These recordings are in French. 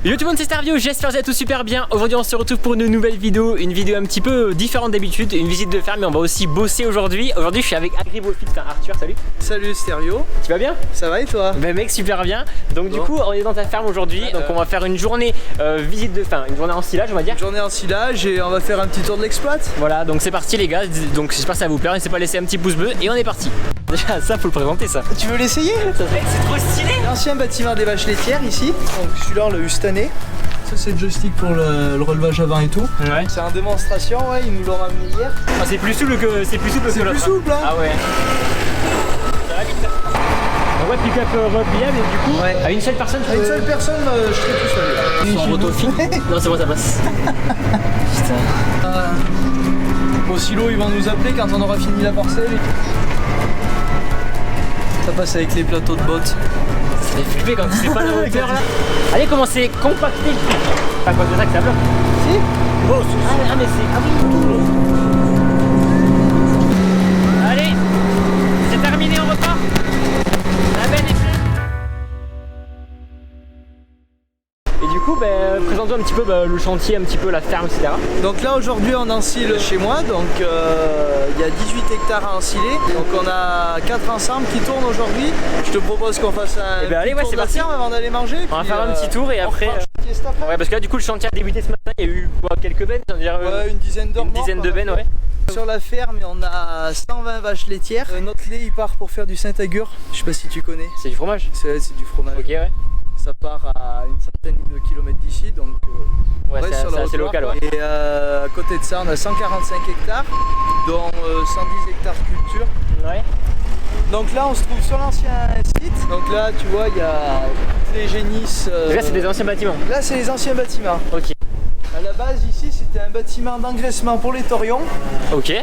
Yo tout le monde, c'est Starvio, j'espère que vous allez tous super bien. Aujourd'hui on se retrouve pour une nouvelle vidéo, une vidéo un petit peu différente d'habitude, une visite de ferme, mais on va aussi bosser aujourd'hui. Aujourd'hui je suis avec Agribofit, enfin Arthur, salut. Salut Starvio. Tu vas bien? Ça va et toi? Ben mec, super bien. Donc du coup on est dans ta ferme aujourd'hui, donc on va faire une journée visite de fin, une journée en silage on va dire. Une journée en silage et on va faire un petit tour de l'exploit. Voilà, donc c'est parti les gars, donc j'espère que ça va vous plaire, n'hésitez pas à laisser un petit pouce bleu et on est parti. Déjà ça faut le présenter ça. Tu veux l'essayer? C'est trop stylé. L'ancien bâtiment des vaches laitières ici, donc celui-là on l'a eu cette année. Ça c'est le joystick pour le relevage avant et tout. Ouais. C'est en démonstration, ouais, ils nous l'ont ramené hier. Ah, c'est plus souple que l'autre. C'est plus souple hein. Ah ouais. Ça va vite. Donc ouais, pick-up repliable et du coup, ouais. À une seule personne à une seule personne, je serai tout seul. Sans rotofi. Non c'est bon, ça passe. Putain. Au silo ils vont nous appeler quand on aura fini la parcelle et tout. Ça passe avec les plateaux de bottes. Ça fait flipper quand tu sais pas la hauteur là. Allez, commencez compacter le truc. Pas quoi de ça que ça bloque. Si. Oh, ah mais c'est. Ah oui. Allez, c'est terminé, on repart. La benne est pleine. Et du coup, présente-toi un petit peu le chantier, un petit peu la ferme, etc. Donc là aujourd'hui on ensile chez moi, donc il y a 18 hectares à ensiler. Donc on a 4 ensembles qui tournent aujourd'hui. Je te propose qu'on fasse un allez, tour de la ferme avant d'aller manger. On va faire un petit tour et après... Ouais, parce que là du coup le chantier a débuté ce matin, il y a eu quoi, quelques bennes, ouais, une dizaine de bennes, ouais. Sur la ferme on a 120 vaches laitières. Notre lait il part pour faire du Saint-Agur. Je sais pas si tu connais. C'est du fromage? C'est du fromage. Ok, ouais. Ça part à une centaine de kilomètres d'ici, donc ouais, c'est assez local. Ouais. Et à côté de ça, on a 145 hectares, dont 110 hectares culture. Ouais. Donc là, on se trouve sur l'ancien site. Donc là, tu vois, il y a toutes les génisses. Là, c'est des anciens bâtiments. Là, c'est les anciens bâtiments. Ok. À la base, ici, c'était un bâtiment d'engraissement pour les torions. Ok.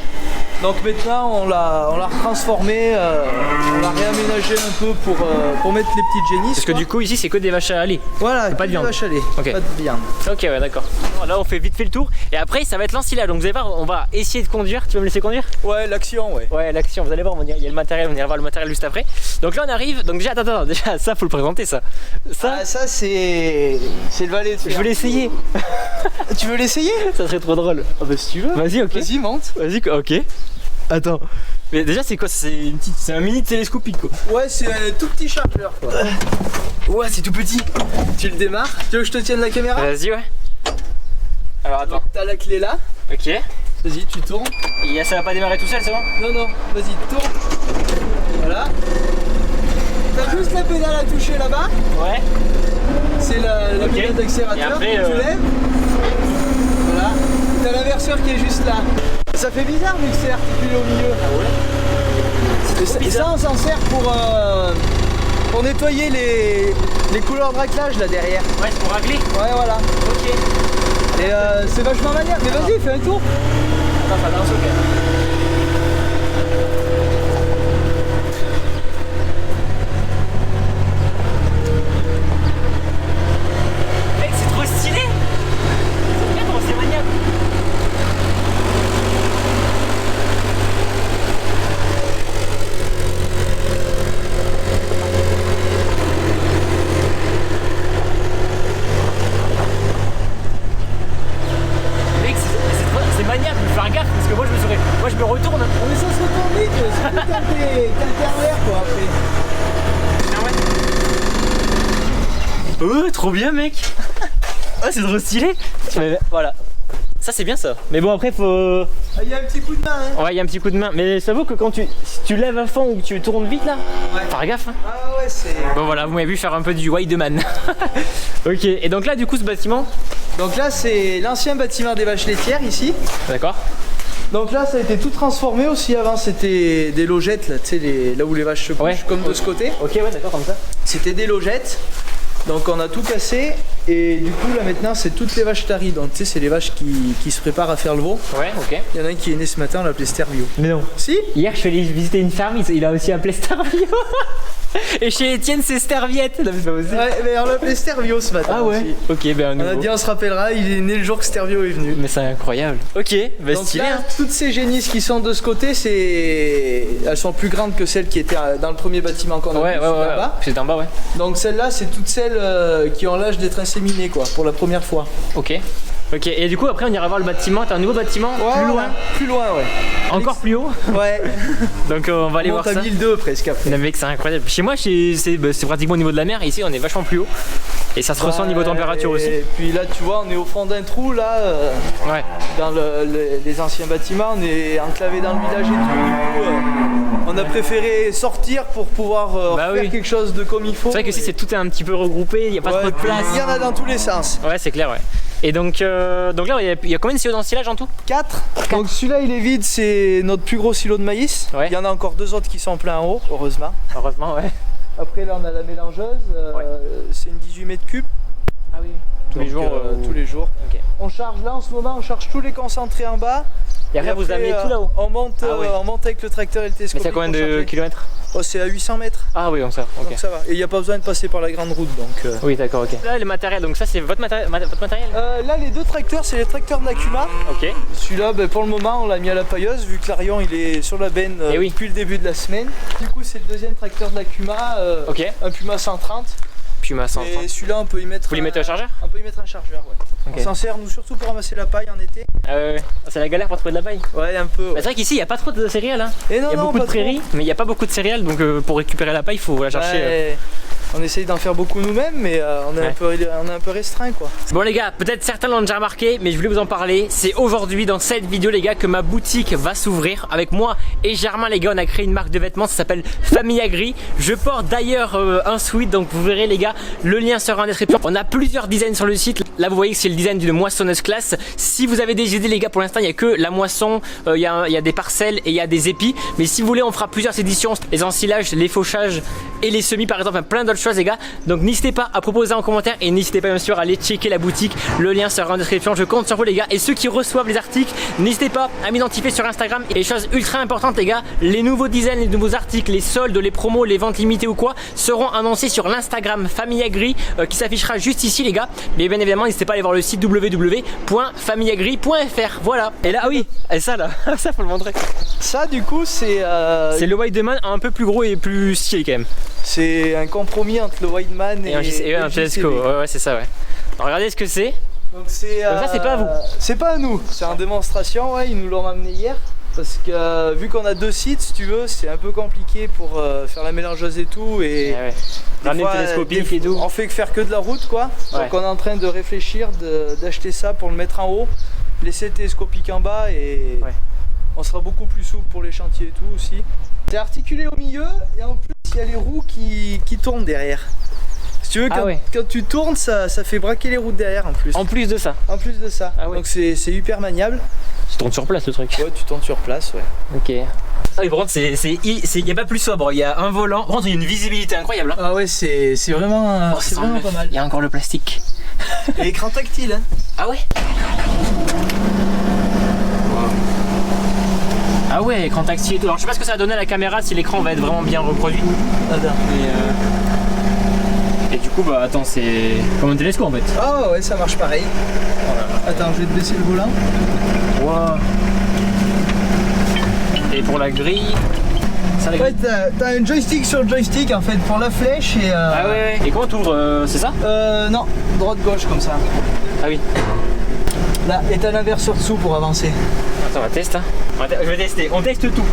Donc maintenant, on l'a transformé, on l'a réaménagé un peu pour mettre les petites génisses. Parce que du coup, ici, c'est que des vaches à lait. Voilà, pas de viande. Des vaches à lait, okay. Pas de viande. Ok, ouais, d'accord. Là, on fait vite fait le tour. Et après, ça va être l'ensilage. Donc, vous allez voir, on va essayer de conduire. Tu vas me laisser conduire? Ouais, l'action, ouais. Ouais, l'action. Vous allez voir, il y a le matériel. On ira voir le matériel juste après. Donc là, on arrive. Donc, déjà, attends, déjà, ça, faut le présenter, ça. Ça, c'est le valet de fer. Je veux l'essayer. Tu veux l'essayer? Ça serait trop drôle. Ah, bah, si tu veux. Vas-y, ok. Vas-y, monte. Vas-y, ok. Attends, mais déjà c'est quoi? C'est un mini télescopique quoi. Ouais, c'est un tout petit chargeur quoi. Ouais, c'est tout petit. Tu le démarres? Tu veux que je te tienne la caméra? Vas-y, ouais. Alors attends. T'as la clé là. Ok. Vas-y, tu tournes. Et ça va pas démarrer tout seul, c'est bon? Non, vas-y, tourne. Voilà. T'as juste la pédale à toucher là-bas. Ouais. C'est la pédale d'accélérateur. Après, tu lèves. Voilà. T'as l'inverseur qui est juste là. Ça fait bizarre vu que c'est articulé au milieu. Ah ouais. Et ça on s'en sert pour nettoyer les couleurs de raclage là derrière. Ouais, c'est pour racler. Ouais, voilà. Ok. Et c'est vachement manière. Mais vas-y, fais un tour. Attends, ça danse, ok. Mec, c'est trop stylé. C'est bien comment c'est maniable. C'est maniable, il faut faire gaffe parce que moi je me retourne. Mais ça se retourne vite, c'est quand t'es en l'air quoi après. Ah ouais. Trop bien mec. Ah c'est trop stylé. Voilà. Ça c'est bien ça. Mais bon après faut... Il y a un petit coup de main hein. Ouais, il y a un petit coup de main. Mais ça vaut que quand si tu lèves à fond ou que tu tournes vite là, ouais. Faire gaffe hein. Ah ouais c'est... Bon voilà, vous m'avez vu faire un peu du Wideman. Ok, et donc là du coup ce bâtiment? Donc là c'est l'ancien bâtiment des vaches laitières ici. D'accord. Donc là ça a été tout transformé aussi, avant c'était des logettes là, tu sais là où les vaches se couchent, ouais. Comme de ce côté. Ok ouais d'accord, comme ça. C'était des logettes, donc on a tout cassé et du coup là maintenant c'est toutes les vaches taries, donc tu sais c'est les vaches qui se préparent à faire le veau. Ouais ok. Il y en a un qui est né ce matin, on l'appelait Starvio. Mais non. Si. Hier je suis allé visiter une ferme, il a aussi appelé Starvio. Et chez Étienne, c'est Sterviette. Non, mais c'est pas possible. Ouais, mais on l'appelait Stervio ce matin. Ah ouais aussi. Ok, ben On a dit, on se rappellera, il est né le jour que Stervio est venu. Mais c'est incroyable. Ok, bah Donc stylé. là, Hein. toutes ces génisses qui sont de ce côté, elles sont plus grandes que celles qui étaient dans le premier bâtiment qu'on a Ouais, vu ouais, ouais. là-bas. C'est en bas, ouais. Donc celles-là, c'est toutes celles qui ont l'âge d'être inséminées, quoi, pour la première fois. Ok. Ok, et du coup, après, on ira voir le bâtiment. T'as un nouveau bâtiment plus loin. Plus loin, ouais. Encore plus haut. Ouais. Donc, on va aller On voir monte à ça. 1002 presque après. Non, mec, c'est incroyable. Chez moi, c'est pratiquement au niveau de la mer. Ici, on est vachement plus haut. Et ça se ressent au niveau température aussi. Et puis là, tu vois, on est au fond d'un trou, là, Ouais. dans les anciens bâtiments. On est enclavé dans le village et tout. Du coup, on a préféré sortir pour pouvoir Bah faire oui. quelque chose de comme il faut. C'est vrai que ici, c'est tout est un petit peu regroupé. Il n'y a pas trop de place. Il y en a dans tous les sens. Ouais, c'est clair, ouais. Et donc là, il y a combien de silos d'ensilage en tout? 4. Donc celui-là, il est vide, c'est notre plus gros silo de maïs. Ouais. Il y en a encore 2 autres qui sont pleins en haut, heureusement. Heureusement, ouais. Après, là, on a la mélangeuse. Ouais. C'est une 18 mètres cubes. Ah oui. Tous les jours. Tous les jours. Ok. On charge là en ce moment, on charge tous les concentrés en bas. Et après, vous amenez tout là-haut. On monte, Ah ouais. on monte avec le tracteur et le Mais télescope. c'est à combien de kilomètres? Oh, c'est à 800 mètres. Ah oui, donc ça. Ok. Donc ça va. Et il n'y a pas besoin de passer par la grande route. Donc, Oui, d'accord, ok. Là, les matériels, donc ça, c'est votre matériel? là, les 2 tracteurs, c'est les tracteurs de l'Acuma. Ok. Celui-là, pour le moment, on l'a mis à la pailleuse vu que l'Arion il est sur la benne Eh oui. depuis le début de la semaine. Du coup, c'est le 2e tracteur de l'Acuma, Ok. un Puma 130. Puma 130. Et celui-là, on peut y mettre. Vous lui mettez un chargeur? On peut y mettre un chargeur, ouais. Ok. On s'en sert, nous, surtout pour ramasser la paille en été. Ah ouais, ouais. C'est la galère pour trouver de la paille. Ouais, un peu. Bah, c'est vrai qu'ici, il n'y a pas trop de céréales. Hein. Et non, Il y a non, beaucoup de pas trop. prairies, mais il n'y a pas beaucoup de céréales. Donc pour récupérer la paille, il faut la chercher. Ouais, on essaye d'en faire beaucoup nous-mêmes, mais on est Ouais. on est un peu restreint, quoi. Bon les gars, peut-être certains l'ont déjà remarqué, mais je voulais vous en parler. C'est aujourd'hui dans cette vidéo les gars que ma boutique va s'ouvrir. Avec moi et Germain les gars, on a créé une marque de vêtements, ça s'appelle Famille Agri. Je porte d'ailleurs un sweat, donc vous verrez les gars, le lien sera en description. On a plusieurs designs sur le site. Là vous voyez que c'est le design d'une moissonneuse classe. Si vous avez des idées les gars, pour l'instant il n'y a que la moisson, il y a des parcelles et il y a des épis. Mais si vous voulez, on fera plusieurs éditions, les ensilages, les fauchages et les semis par exemple, enfin, plein d'autres choses les gars. Donc n'hésitez pas à proposer en commentaire et n'hésitez pas bien sûr à aller checker la boutique. Le lien sera en description, je compte sur vous les gars. Et ceux qui reçoivent les articles, n'hésitez pas à m'identifier sur Instagram. Et chose ultra importante les gars, les nouveaux designs, les nouveaux articles, les soldes, les promos, les ventes limitées ou quoi seront annoncés sur l'Instagram Famille Agri qui s'affichera juste ici les gars. Mais bien évidemment n'hésitez pas à aller voir le site www.familleagri.fr. Voilà. Et là ah oui, et ça là, ça faut le montrer. Ça, du coup, c'est le Wideman un peu plus gros et plus stylé quand même. c'est un compromis entre le Wideman et un le Telesco. JCB. Ouais, c'est ça, ouais. Alors, regardez ce que c'est. Donc c'est ça, c'est pas à vous. C'est pas à nous, c'est en démonstration, ouais, ils nous l'ont amené hier. Parce que vu qu'on a 2 sites, si tu veux, c'est un peu compliqué pour faire la mélangeuse et tout. Et Ouais, ouais. des Ramener fois, le télescopique et tout. on fait que faire que de la route, quoi. Ouais. Donc on est en train de réfléchir d'acheter ça pour le mettre en haut, laisser le télescopique en bas et Ouais. on sera beaucoup plus souple pour les chantiers et tout aussi. C'est articulé au milieu et en plus il y a les roues qui tournent derrière. Si tu veux, Ah ouais. quand tu tournes, ça fait braquer les roues de derrière en plus. En plus de ça. En plus de ça. Ah ouais. Donc c'est hyper maniable. Tu tournes sur place le truc. Ouais, tu tournes sur place, ouais. Ok. Ah oui, par contre, il n'y a pas plus sobre. Il y a un volant. Par contre, il y a une visibilité incroyable. Hein. Ah ouais, c'est vraiment, Oh, c'est ça vraiment enlève. pas mal. Il y a encore le plastique. Et l'écran tactile, hein. Ah ouais. Ah ouais, écran tactile et tout. Alors, je sais pas ce que ça va donner à la caméra si l'écran va être vraiment bien reproduit. Attends. Et du coup, bah attends, c'est comme un télescope en fait. Ah ouais, ça marche pareil. Attends, je vais te baisser le volant. Wow. Et pour la grille, ça la Ouais, grille. t'as un joystick sur le joystick en fait pour la flèche et. Ah ouais, ouais. Et comment t'ouvres c'est ça? Non, droite-gauche comme ça. Ah oui. Là, et t'as l'inverseur dessous pour avancer. Attends, on va tester. Hein. Je vais tester. On teste tout.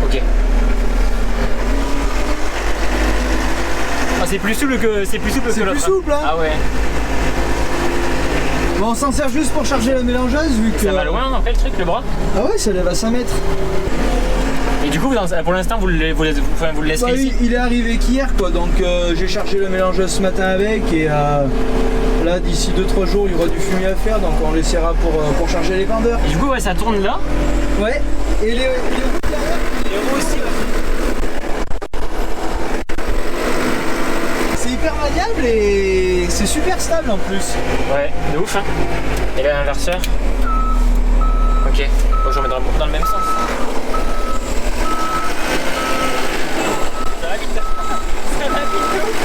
Ok. Ah, c'est plus souple que l'autre. C'est plus souple, hein. Ah ouais. Bon, on s'en sert juste pour charger la mélangeuse vu que. Ça va loin après le truc, le bras. Ah ouais, ça lève à 5 mètres. Et du coup, pour l'instant, vous le laissez Bah, ici. il est arrivé qu'hier quoi, donc j'ai chargé le mélangeuse ce matin avec et là d'ici 2-3 jours il y aura du fumier à faire donc on laissera pour charger les vendeurs. Et du coup, ouais, ça tourne là. Ouais, et les roues derrière, Les roues aussi, ouais. c'est hyper maniable et c'est super stable en plus. Ouais, de ouf, hein. Et là, l'inverseur. Ok. Bon, je remets dans le même sens. va vite. Ça va vite.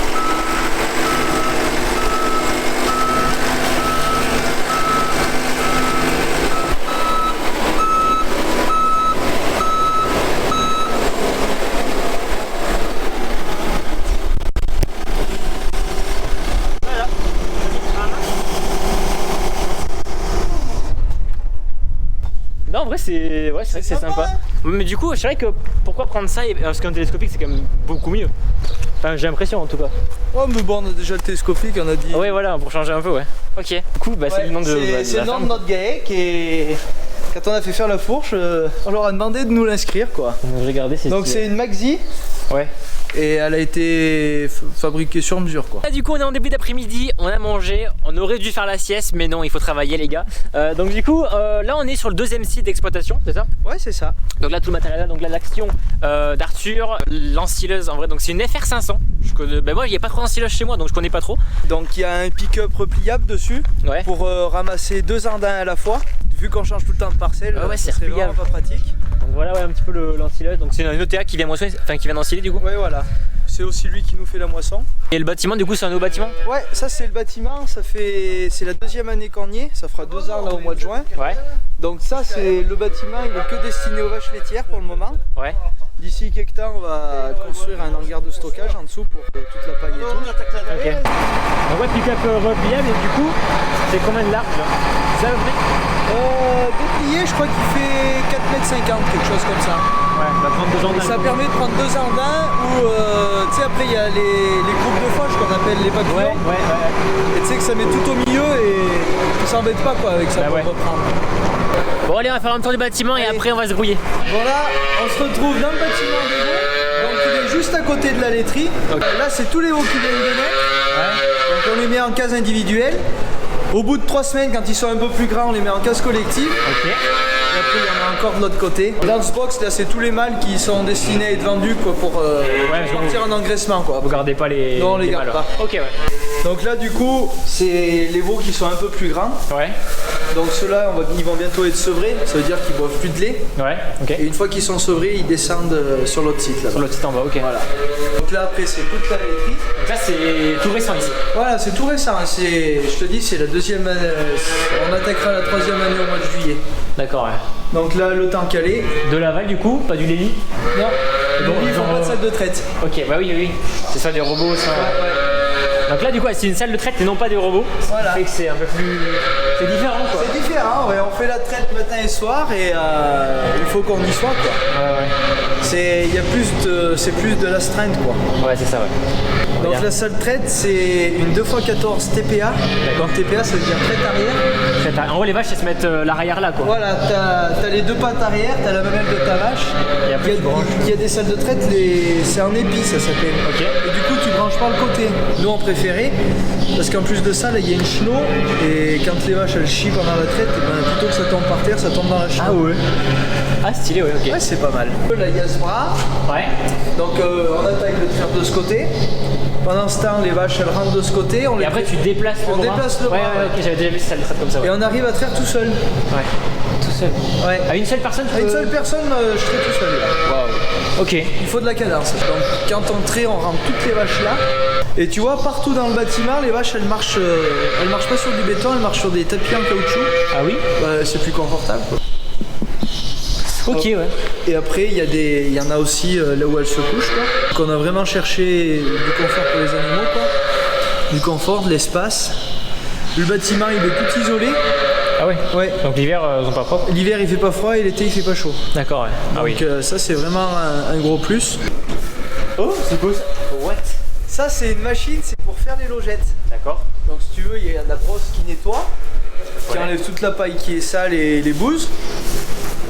Non, en vrai, c'est vrai que c'est sympa. Mais du coup, je savais que pourquoi prendre ça parce qu'un télescopique c'est quand même beaucoup mieux. Enfin, j'ai l'impression en tout cas. Oh, mais bon, on a déjà le télescopique, on a dit. Ouais, voilà, pour changer un peu, ouais. Ok. Du coup, bah, c'est le nom de. C'est le nom de notre GAEC et quand on a fait faire la fourche, on leur a demandé de nous l'inscrire quoi. J'ai regardé, c'est. Donc c'est une Maxi. Ouais. Et elle a été fabriquée sur mesure quoi. Là, du coup on est en début d'après-midi, on a mangé, on aurait dû faire la sieste mais non il faut travailler les gars. Donc du coup là on est sur le deuxième site d'exploitation, c'est ça? Ouais c'est ça. Donc là tout le matériel là, donc là l'action d'Arthur, l'ensileuse en vrai donc c'est une FR500. Moi il n'y a pas trop d'ensileuse chez moi donc je connais pas trop. Donc il y a un pick-up repliable dessus pour ramasser 2 andins à la fois. Vu qu'on change tout le temps de parcelle, c'est vraiment pas pratique. Donc voilà ouais, un petit peu l'ensileuse. Donc c'est une OTA qui vient moissonner, enfin qui vient d'ensiler du coup. Ouais voilà. C'est aussi lui qui nous fait la moisson. Et le bâtiment du coup c'est un nouveau bâtiment? Ouais ça c'est le bâtiment, c'est la 2e année qu'on y est, ça fera 2 ans là au mois de juin. Ouais. Donc ça c'est le bâtiment, il est que destiné aux vaches laitières pour le moment. Ouais. D'ici quelques temps on va construire un hangar de stockage en dessous pour toute la paille et tout. Ok. Donc ouais pick-up repliable et du coup c'est combien de large là? Ça le prix? Déplié je crois qu'il fait 4,50 m, quelque chose comme ça. Ouais, on va prendre 2 andins. Ça permet de prendre 2 andins ou tu sais après il y a les groupes de fauche qu'on appelle les papillons. Ouais. Et tu sais que ça met tout au milieu et tu s'embêtes pas quoi avec ça pour reprendre. Bon allez on va faire un tour du bâtiment et après on va se grouiller. Voilà, on se retrouve dans le bâtiment des veaux. Donc il est juste à côté de la laiterie. Okay. Là c'est tous les veaux qui viennent de naître. Ouais. Donc on les met en case individuelle. Au bout de 3 semaines, quand ils sont un peu plus grands, on les met en case collective. Ok. Et après, il y en a encore de l'autre côté. Dans ce box, là, c'est tous les mâles qui sont destinés à être vendus quoi, pour partir en engraissement. Quoi. Vous gardez pas les. Non, on les garde pas. Ok, ouais. Donc là, du coup, c'est les veaux qui sont un peu plus grands. Ouais. Donc ceux-là, ils vont bientôt être sevrés. Ça veut dire qu'ils boivent plus de lait. Ouais, ok. Et une fois qu'ils sont sevrés, ils descendent sur l'autre site. Là-bas. Sur l'autre site en bas, ok. Voilà. Donc là, après, c'est toute la laiterie. Donc là, c'est tout récent ici. Voilà, c'est tout récent. Je te dis, c'est la 2e année. On attaquera la 3e année au mois de juillet. D'accord, ouais. Donc là, le temps calé. De l'aval, du coup, pas du Lévi? Non. Lévi, ils font pas de salle de traite. Ok, bah oui. C'est ça, des robots, ça. Ouais. Donc là, du coup, c'est une salle de traite et non pas des robots. Voilà. Ça fait que c'est un peu plus. C'est différent, quoi. C'est différent, ouais. On fait la traite matin et soir et il faut qu'on y soit, quoi. Ouais. C'est plus de l'astreinte, quoi. Ouais, c'est ça, ouais. Donc la salle de traite, c'est une 2x14 TPA. Donc TPA, ça veut dire traite arrière. En gros, les vaches, elles se mettent l'arrière là, quoi. Voilà, t'as les 2 pattes arrière, t'as la mamelle de ta vache. Et après, il y a des salles de traite, c'est en épi, ça s'appelle. Ok. Et du coup, tu branches pas le côté. Nous, on préférait, parce qu'en plus de ça, là, il y a une chenot. Et quand les vaches, elles chient pendant la traite, plutôt que ça tombe par terre, ça tombe dans la chenot. Ah ouais. Ah, stylé, ouais, ok. Ouais, c'est pas mal. Là, il y a ce bras. Ouais. Donc, on attaque le faire de ce côté. Pendant ce temps, les vaches elles rentrent de ce côté. Et après, tu déplaces le bras. On déplace le bras. Ouais, ok, j'avais déjà vu ça comme ça. Ouais. Et on arrive à traire tout seul. Ouais, tout seul. Ouais. À une seule personne À une seule personne, je traite tout seul. Waouh. Ok. Il faut de la cadence. Donc, quand on traite, on rentre toutes les vaches là. Et tu vois, partout dans le bâtiment, les vaches elles marchent pas sur du béton, elles marchent sur des tapis en caoutchouc. Ah oui? C'est plus confortable, quoi. Ok, ouais. Et après, il y en a aussi là où elles se couchent, quoi. Donc on a vraiment cherché du confort pour les animaux, quoi. Du confort, de l'espace. Le bâtiment, il est tout isolé. Ah ouais? Ouais. Donc l'hiver, ils sont pas froid? L'hiver, il fait pas froid et l'été, il fait pas chaud. D'accord, ouais. Ah donc, oui. Ça, c'est vraiment un gros plus. Oh, c'est quoi ça? What? Ça, c'est une machine, c'est pour faire les logettes. D'accord. Donc si tu veux, il y a la brosse qui nettoie, qui enlève toute la paille qui est sale et les bouses.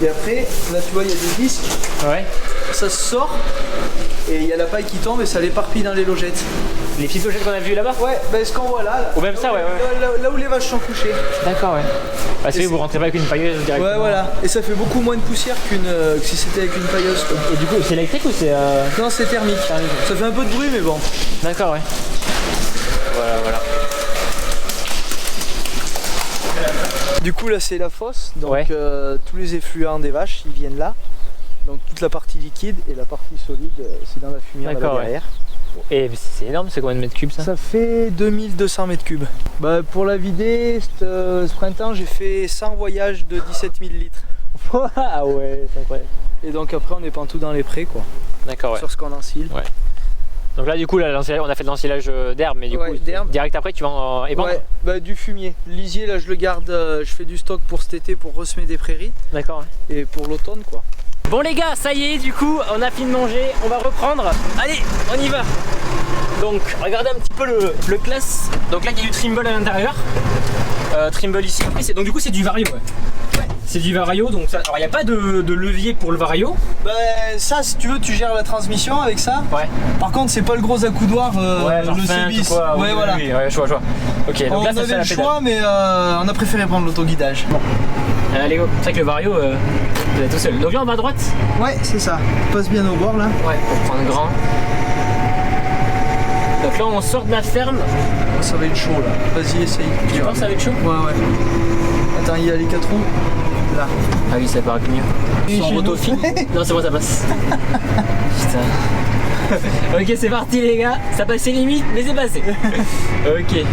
Et après, là tu vois, il y a des disques. Ouais. Ça se sort et il y a la paille qui tombe et ça l'éparpille dans les logettes. Les petites logettes qu'on a vues là-bas? Ouais, ben ce qu'on voit là. Ou même ça, ouais. Là où les vaches sont couchées. D'accord, ouais. Bah, c'est vrai, vous rentrez pas avec une pailleuse directement. Ouais, voilà. Et ça fait beaucoup moins de poussière que si c'était avec une pailleuse, quoi. Et du coup, c'est électrique ou c'est. Non, c'est thermique. Ça fait un peu de bruit, mais bon. D'accord, ouais. Voilà. Du coup là c'est la fosse, donc tous les effluents des vaches ils viennent là. Donc toute la partie liquide et la partie solide, c'est dans la fumière là derrière. Et c'est énorme, c'est combien de mètres cubes ça? Ça fait 2200 mètres cubes. Bah, pour la vider, ce printemps, j'ai fait 100 voyages de 17 000 litres. Ah ouais, c'est incroyable. Et donc après, on est partout dans les prés, quoi. D'accord, ouais. Sur ce qu'on encile. Ouais. Donc là, du coup, là, on a fait de l'ensilage d'herbe, mais du coup, direct après, tu vas en épandre? Ouais, bah, du fumier. Le lisier, là, je le garde, je fais du stock pour cet été pour ressemer des prairies. D'accord. Ouais. Et pour l'automne, quoi. Bon les gars, ça y est, du coup, on a fini de manger, on va reprendre. Allez, on y va. Donc, regardez un petit peu le classe. Donc là, il y a du trimble à l'intérieur. Trimble ici. Donc du coup, c'est du vario. Ouais. C'est du vario, donc ça. Alors, il n'y a pas de levier pour le vario. Bah, ça, si tu veux, tu gères la transmission avec ça. Ouais. Par contre, c'est pas le gros accoudoir, le C-bis. Ouais, oui, voilà. Oui, ouais, je vois. Ok, donc on là, ça avait le choix, mais on a préféré prendre l'autoguidage. Bon. Allez go, c'est vrai que le vario, vous êtes tout seul. Donc là, on va à droite. Ouais, c'est ça. Passe bien au bord là. Ouais, pour prendre grand. Donc là, on sort de la ferme. Ça va être chaud là. Vas-y, essaye. Tu penses que ça va être chaud? Ouais. Attends, il y a les 4 roues. Là. Ah oui, ça paraît mieux. Son moto fine. Non, c'est bon, ça passe. Putain. Ok, c'est parti les gars, ça passait limite, mais c'est passé. Ok,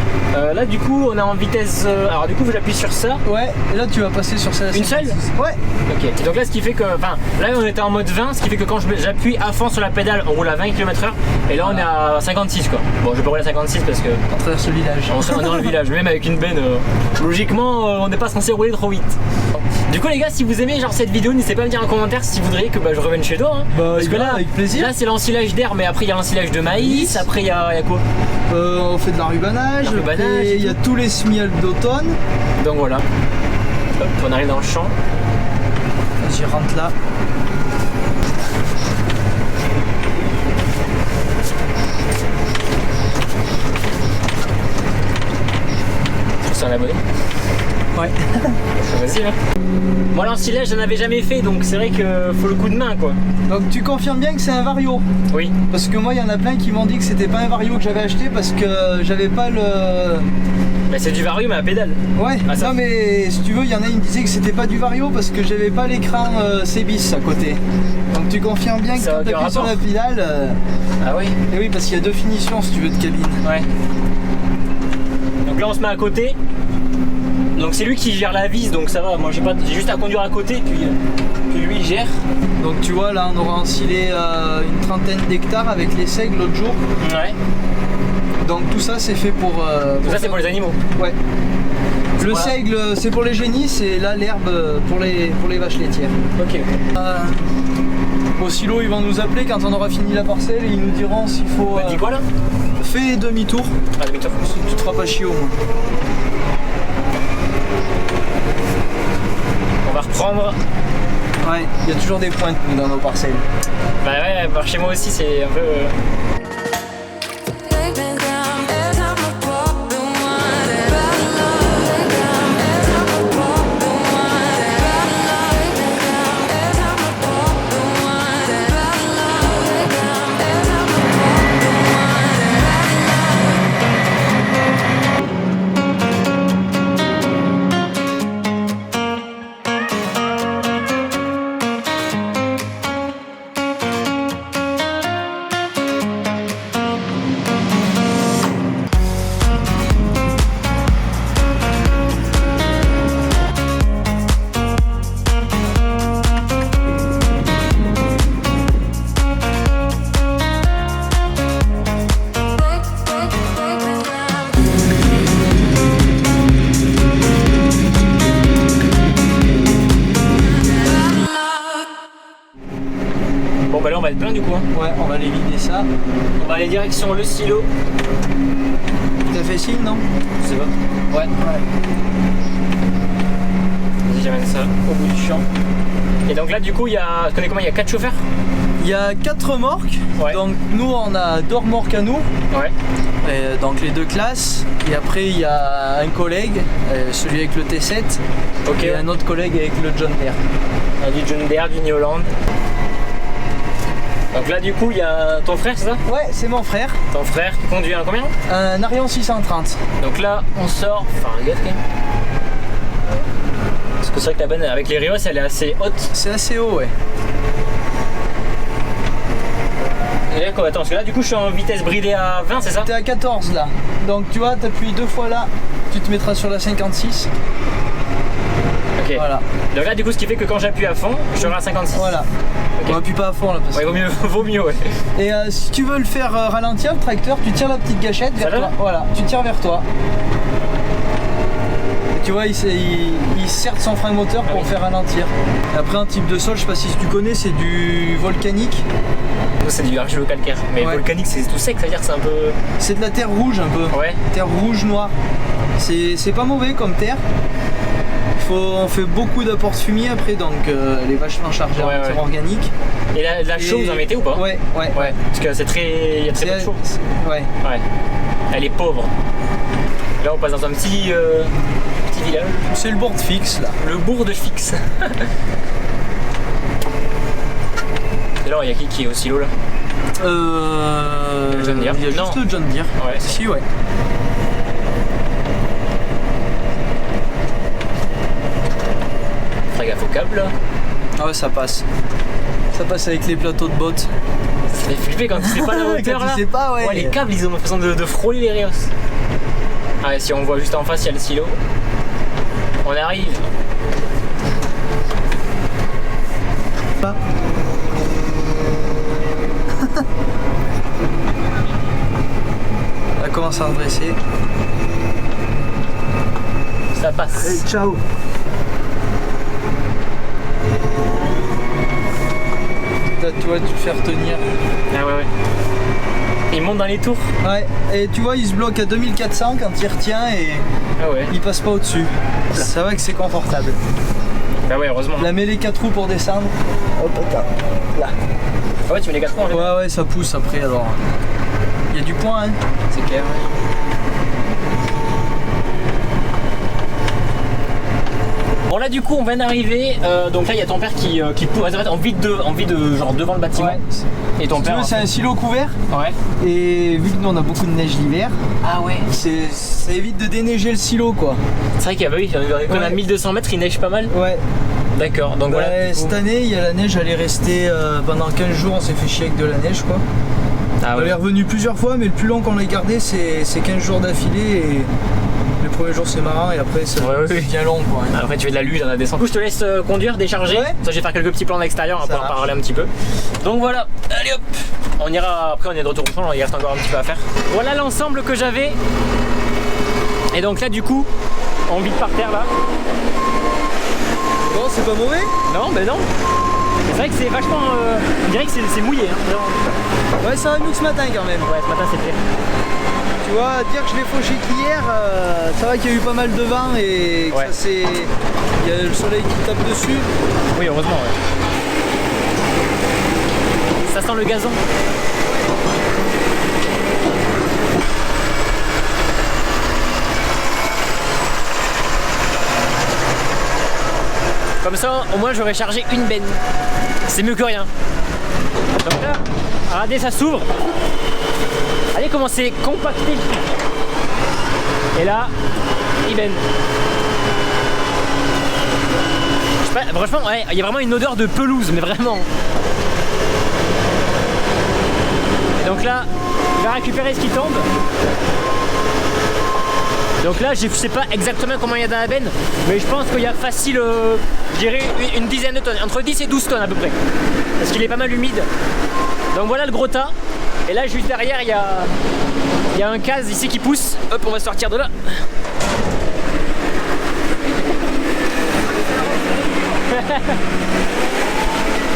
là du coup on est en vitesse, alors du coup j'appuie sur ça. Ouais, et là tu vas passer sur celle-là. Une seule? Ouais. Ok, et donc là ce qui fait que, enfin là on était en mode 20, ce qui fait que quand j'appuie à fond sur la pédale, on roule à 20 km/h. Et là on est à 56 quoi. Bon, je vais pas rouler à 56 parce que... On traverse le village. On est dans le village, même avec une benne, logiquement on n'est pas censé rouler trop vite. Du coup les gars, si vous aimez genre cette vidéo, n'hésitez pas à me dire en commentaire si vous voudriez que je revienne chez toi. Hein. Bah, parce que là, avec plaisir. Là c'est l'ensilage d'air, mais après il y a l'ensilage de maïs, après il y a quoi? On fait de l'enrubanage, il y a tous les semis d'automne. Donc voilà. Hop, on arrive dans le champ. Vas-y, rentre là. Je suis un abonné. Ouais. Vas-y là. Moi l'ensilage j'en avais jamais fait, donc c'est vrai que faut le coup de main quoi. Donc tu confirmes bien que c'est un vario? Oui. Parce que moi il y en a plein qui m'ont dit que c'était pas un vario que j'avais acheté parce que j'avais pas le... Bah c'est du vario mais à pédale. Ouais, non mais si tu veux, il y en a qui me disaient que c'était pas du vario parce que j'avais pas l'écran C-bis à côté. Donc tu confirmes bien que quand tu appuies sur la pédale... Ah oui? Et oui, parce qu'il y a deux finitions si tu veux de cabine. Ouais. Donc là on se met à côté. Donc c'est lui qui gère la vis, donc ça va, moi j'ai juste à conduire à côté, puis lui il gère. Donc tu vois là on aura ensilé une trentaine d'hectares avec les seigles l'autre jour. Ouais. Donc tout ça c'est fait pour... tout ça c'est pour les animaux? Ouais. Le seigle c'est pour les génisses et là l'herbe pour les vaches laitières. Ok. Au silo ils vont nous appeler quand on aura fini la parcelle et ils nous diront s'il faut... Dis quoi là? Fais demi-tour. Ah demi-tour. Tu te feras pas chier au moins. On va reprendre. Ouais, il y a toujours des pointes dans nos parcelles. Bah ouais, par chez moi aussi c'est un peu... Bon bah là on va être plein du coup hein. Ouais, on va aller vider ça. On va aller direction le silo. T'as fait signe non? Je sais pas. Ouais. Vas-y, j'amène ça au bout du champ. Et donc là du coup il y a... Tu connais comment? Il y a 4 chauffeurs? Il y a 4 remorques. Ouais. Donc nous on a 2 remorques à nous. Ouais. Et donc les 2 classes. Et après il y a un collègue, celui avec le T7. Ok. Et un autre collègue avec le John Deere. Du John Deere, du New Holland. Donc là du coup il y a ton frère, c'est ça? Ouais, c'est mon frère. Ton frère qui conduit un combien? Un Arion 630. Donc là on sort, enfin regarde quand même. Parce que c'est vrai que la benne avec les Rios elle est assez haute. C'est assez haut ouais. D'accord, attends, parce que là du coup je suis en vitesse bridée à 20, c'est ça? T'es à 14 là. Donc tu vois, t'appuies 2 fois là, tu te mettras sur la 56. Ok. Voilà. Donc là du coup ce qui fait que quand j'appuie à fond, je serai à 56. Voilà. Okay. On appuie pas à fond là parce ouais, vaut mieux ouais. Et si tu veux le faire ralentir le tracteur, tu tires la petite gâchette vers toi. Voilà, tu tires vers toi. Et tu vois, il serre son frein moteur pour faire ralentir. Et après un type de sol, je sais pas si tu connais, c'est du volcanique. Nous c'est du argilo calcaire, mais volcanique c'est tout sec, ça veut dire que c'est un peu... C'est de la terre rouge un peu. Ouais. Terre rouge noire. C'est pas mauvais comme terre. On fait beaucoup d'apports de fumier après, donc elle est vachement chargée en matière organique. Et la chaux, vous en mettez ou pas? Ouais. Parce que c'est très... il y a très peu de chaux. Ouais. Elle est pauvre. Là on passe dans un petit village. C'est le bourg de fixe là. Le bourg de fixe. Et alors il y a qui est au silo là? Le John Deere. Il y a juste le John Deere. Ouais. Si, ouais. Très gaffe au câble là. Ah ouais, ça passe. Ça passe avec les plateaux de bottes. Ça fait flipper quand tu sais pas la hauteur quand là. Tu sais pas, ouais. Les câbles ils ont l'impression de frôler les rayos. Ah ouais, si on voit juste en face il y a le silo. On arrive. Elle commence à redresser. Ça passe. Allez, ciao. Tu vois, tu le faire tenir. Ah ouais. Il monte dans les tours. Ouais, et tu vois, il se bloque à 2400 quand il retient et il passe pas au-dessus. Ça va que c'est confortable. Bah ouais, heureusement. Là, mets les 4 roues pour descendre. Hop, attends. Là. Ah ouais, tu mets les 4 roues en fait. Ouais, ça pousse après alors. Il y a du point, hein. C'est clair. Bon là du coup on vient d'arriver, donc là il y a ton père qui pourrait être en vide genre devant le bâtiment. Ouais. Et ton père. C'est un silo couvert. Ouais. Et vu que nous on a beaucoup de neige l'hiver. Ah ouais. Ça évite de déneiger le silo quoi. C'est vrai qu'il y a 1200 mètres, il neige pas mal. Ouais. D'accord. Donc voilà. Cette année il y a la neige, elle est restée pendant 15 jours, on s'est fait chier avec de la neige quoi. Ah ouais. Elle est revenue plusieurs fois mais le plus long qu'on l'a gardé c'est 15 jours d'affilée et le premier jour c'est marrant et après ça devient long quoi. Après tu fais de la lue dans la descente. Du coup je te laisse conduire, décharger. Ça je vais faire quelques petits plans d'extérieur, on va pouvoir en parler un petit peu. Donc voilà, allez hop. On ira, après on est de retour au champ, il reste encore un petit peu à faire. Voilà l'ensemble que j'avais. Et donc là du coup, on vide par terre là. Bon c'est pas mauvais. Non mais non. C'est vrai que c'est vachement... on dirait que c'est mouillé. Hein. Ouais, ça va mieux que ce matin quand même. Ouais, ce matin c'est pire. Tu vois, dire que je l'ai fauché qu'hier, ça va qu'il y a eu pas mal de vent et que ça c'est... Il y a le soleil qui tape dessus. Oui, heureusement, ouais. Ça sent le gazon. Comme ça, au moins j'aurais chargé une benne. C'est mieux que rien. Donc là, regardez, ça s'ouvre. Allez, comment c'est compacté. Et là, il benne. Je sais pas, franchement, ouais, il y a vraiment une odeur de pelouse, mais vraiment. Et donc là, il va récupérer ce qui tombe. Donc là, je sais pas exactement combien il y a dans la benne, mais je pense qu'il y a facile, je dirais, une dizaine de tonnes, entre 10 et 12 tonnes à peu près, parce qu'il est pas mal humide. Donc voilà le gros tas, et là juste derrière, il y a un case ici qui pousse. Hop, on va sortir de là.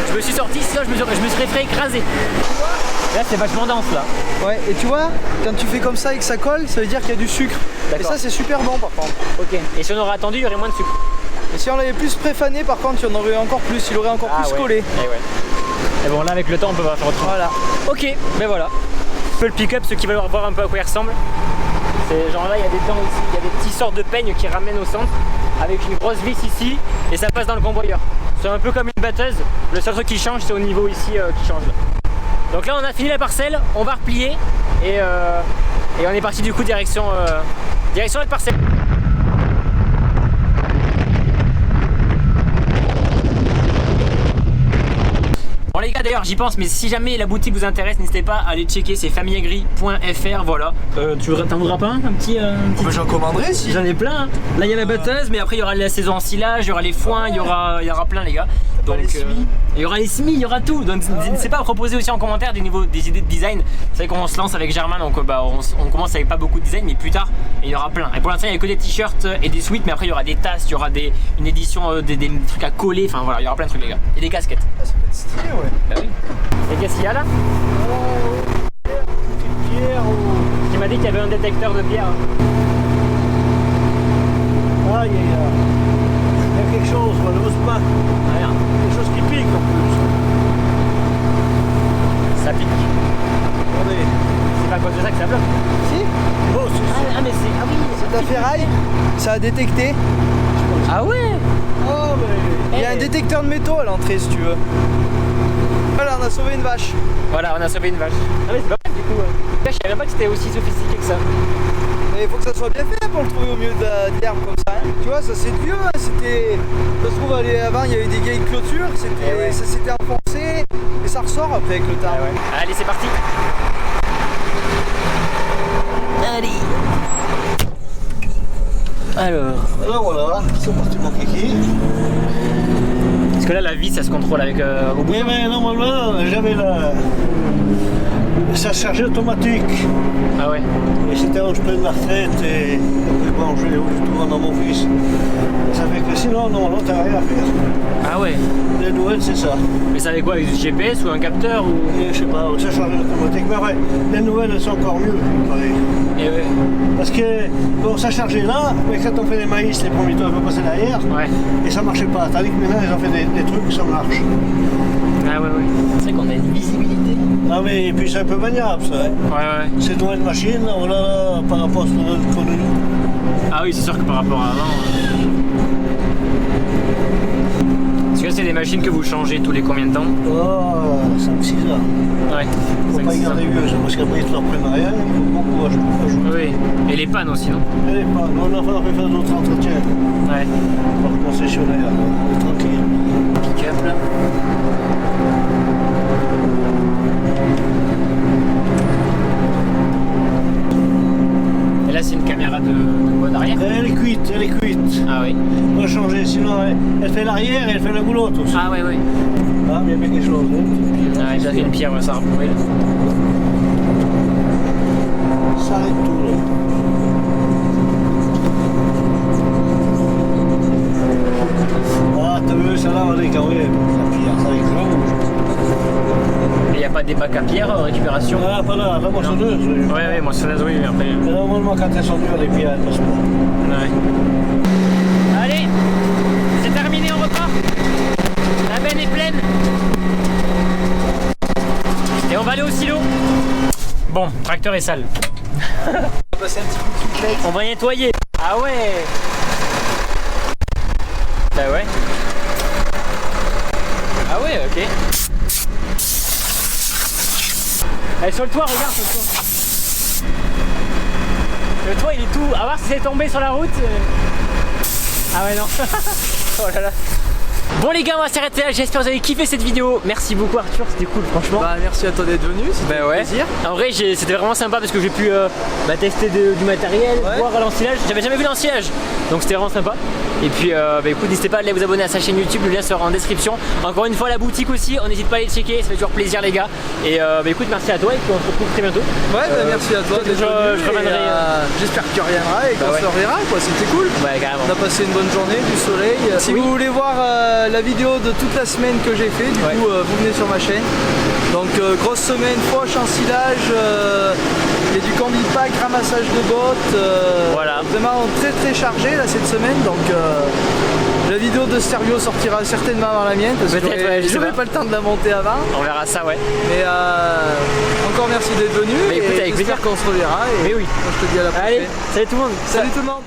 Je me suis sorti, sinon je me serais fait écraser. Là c'est vachement dense là. Ouais, et tu vois, quand tu fais comme ça et que ça colle, ça veut dire qu'il y a du sucre. Et ça c'est super bon par contre. Ok. Et si on aurait attendu, il y aurait moins de sucre. Et si on l'avait plus préfané par contre, il y en aurait encore plus, il aurait encore plus collé. Et bon là avec le temps on peut pas faire autrement. Voilà. Ok, ben voilà. Un peu le pick-up, ceux qui veulent voir un peu à quoi il ressemble. C'est genre là il y a des dents ici, il y a des petits sortes de peignes qui ramènent au centre avec une grosse vis ici et ça passe dans le convoyeur. C'est un peu comme une batteuse, le seul truc qui change c'est au niveau ici qui change là. Donc là on a fini la parcelle, on va replier et on est parti du coup direction la parcelle. Bon les gars d'ailleurs j'y pense, mais si jamais la boutique vous intéresse, n'hésitez pas à aller checker, c'est familleagri.fr. Voilà. T'en voudras pas un petit J'en commanderai si. J'en ai plein. Hein. Là il y a la batteuse, mais après il y aura la saison ensilage, il y aura les foins, il y aura plein les gars. Donc il y aura les semis, il y aura tout. Donc n'hésitez pas à proposer aussi en commentaire des idées de design. C'est vrai qu'on se lance avec Germain, donc on commence avec pas beaucoup de design, mais plus tard il y aura plein. Et pour l'instant il n'y a que des t-shirts et des sweats, mais après il y aura des tasses, il y aura une édition des trucs à coller. Enfin voilà, il y aura plein de trucs les gars. Et des casquettes. Ah, ça peut être stylé ouais. Bah oui. Et qu'est-ce qu'il y a là? Pierre ou... Tu m'as dit qu'il y avait un détecteur de pierre. Ah, il y a quelque chose, on n'ose pas. Ah, merde. Quelque chose qui pique en plus. Ça pique. Attendez. C'est pas à cause de ça que ça bloque. Si. Oh, Ah mais c'est... Ah oui, c'est ta ferraille. Ça a détecté. Ah ouais. Oh mais... Il y a un détecteur de métaux à l'entrée si tu veux. Voilà, on a sauvé une vache. Voilà, on a sauvé une vache. Ah mais c'est pas mal du coup. Je savais même pas que c'était aussi sophistiqué que ça. Mais il faut que ça soit bien fait pour le trouver au milieu de l'herbe comme ça. Hein. Tu vois, ça c'est vieux, hein. C'était... Ça se trouve, avant il y avait des vieilles clôtures, ça s'était enfoncé et ça ressort après avec le temps. Ouais. Allez, c'est parti. Allez. Alors voilà, c'est parti mon kiki. Parce que là la vis ça se contrôle avec au bout. Oui mais normalement j'avais ça chargeait automatique. Ah ouais. Et c'était quand je prenais la retraite et après bon je l'ai tout dans mon fils. Ça fait que sinon non t'as rien à faire. Ah ouais. Les nouvelles c'est ça. Mais ça avec quoi? Avec du GPS ou un capteur ou... Et je sais pas, ça chargeait automatique. Mais ouais, les nouvelles elles sont encore mieux, pareil. Et ouais. Parce que bon ça chargeait là, mais quand on fait des maïs, les premiers temps on peut passer derrière. Ouais. Et ça marchait pas. Tandis que maintenant ils ont fait des trucs ça marche. Ah ouais. C'est vrai qu'on a une visibilité. Ah mais et puis c'est un peu maniable ça. Hein. Ouais. C'est dans une machine, voilà, par rapport à ce qu'on a nous. Ah oui, c'est sûr que par rapport à avant. Est-ce que c'est des machines que vous changez tous les combien de temps? Oh, 5-6 ans. Ouais. Faut pas y garder vieux, parce qu'après ils ne reprennent rien, il faut beaucoup ajouter. Oui. Et les pannes aussi, non? Et les pannes, on a fait faire d'autres entretiens. Ouais. Par le concessionnaire, on est tranquille. Pick-up là. Et là c'est une caméra de quoi d'arrière? Elle est cuite, elle est cuite. Ah oui. On va changer, sinon elle fait l'arrière et elle fait la boulotte aussi. Ah ouais. Ah, il y a bien quelque chose. Hein. Ah, j'ai fait une pierre, ça oui. Ça arrête tout là. Ah, t'as vu, ça là, on est quand même. La pierre, ça écrase. Et il n'y a pas des bacs à pierre, récupération? Ah, pas là, la moissonneuse. Ouais, moissonneuse, oui, mais après. Normalement, quand elles sont dures, les pierres, elles passent pas. Ouais. Allez, c'est terminé, on repart. La benne est pleine. Et on va aller au silo. Bon, tracteur est sale. On va passer un petit coup de souplette. On va nettoyer. Ah ouais. Bah ouais. Ah ouais, ok. Allez, sur le toit, regarde sur le toit. Le toit il est tout. À voir si c'est tombé sur la route. Ah ouais, non. Oh là là. Bon les gars, on va s'arrêter là, j'espère que vous avez kiffé cette vidéo. Merci beaucoup Arthur, c'était cool franchement. Bah merci à toi d'être venu, c'était un plaisir. En vrai c'était vraiment sympa parce que j'ai pu tester du matériel, voir l'ensilage. J'avais jamais vu l'ensilage, donc c'était vraiment sympa. Et puis écoute, n'hésitez pas à aller vous abonner à sa chaîne YouTube, le lien sera en description. Encore une fois la boutique aussi, on n'hésite pas à aller checker, ça fait toujours plaisir les gars. Et écoute, merci à toi et puis on se retrouve très bientôt. Ouais, merci à toi d'être venu. Je reviendrai. J'espère que tu reviendras et qu'on se reverra quoi, c'était cool. Ouais, carrément. On a passé une bonne journée, du soleil. Si vous voulez voir la vidéo de toute la semaine que j'ai fait, du coup vous venez sur ma chaîne. Donc grosse semaine, poche, ensilage, il y a du combi pack, ramassage de bottes. Voilà. Vraiment très chargé là cette semaine. Donc la vidéo de Stereo sortira certainement avant la mienne parce que j'aurai pas le temps de la monter avant. On verra ça, ouais. Mais encore merci d'être venu. Écoute, avec plaisir qu'on se reverra. Et mais oui. moi, je te dis à la prochaine. Allez, salut tout le monde. Salut tout le monde.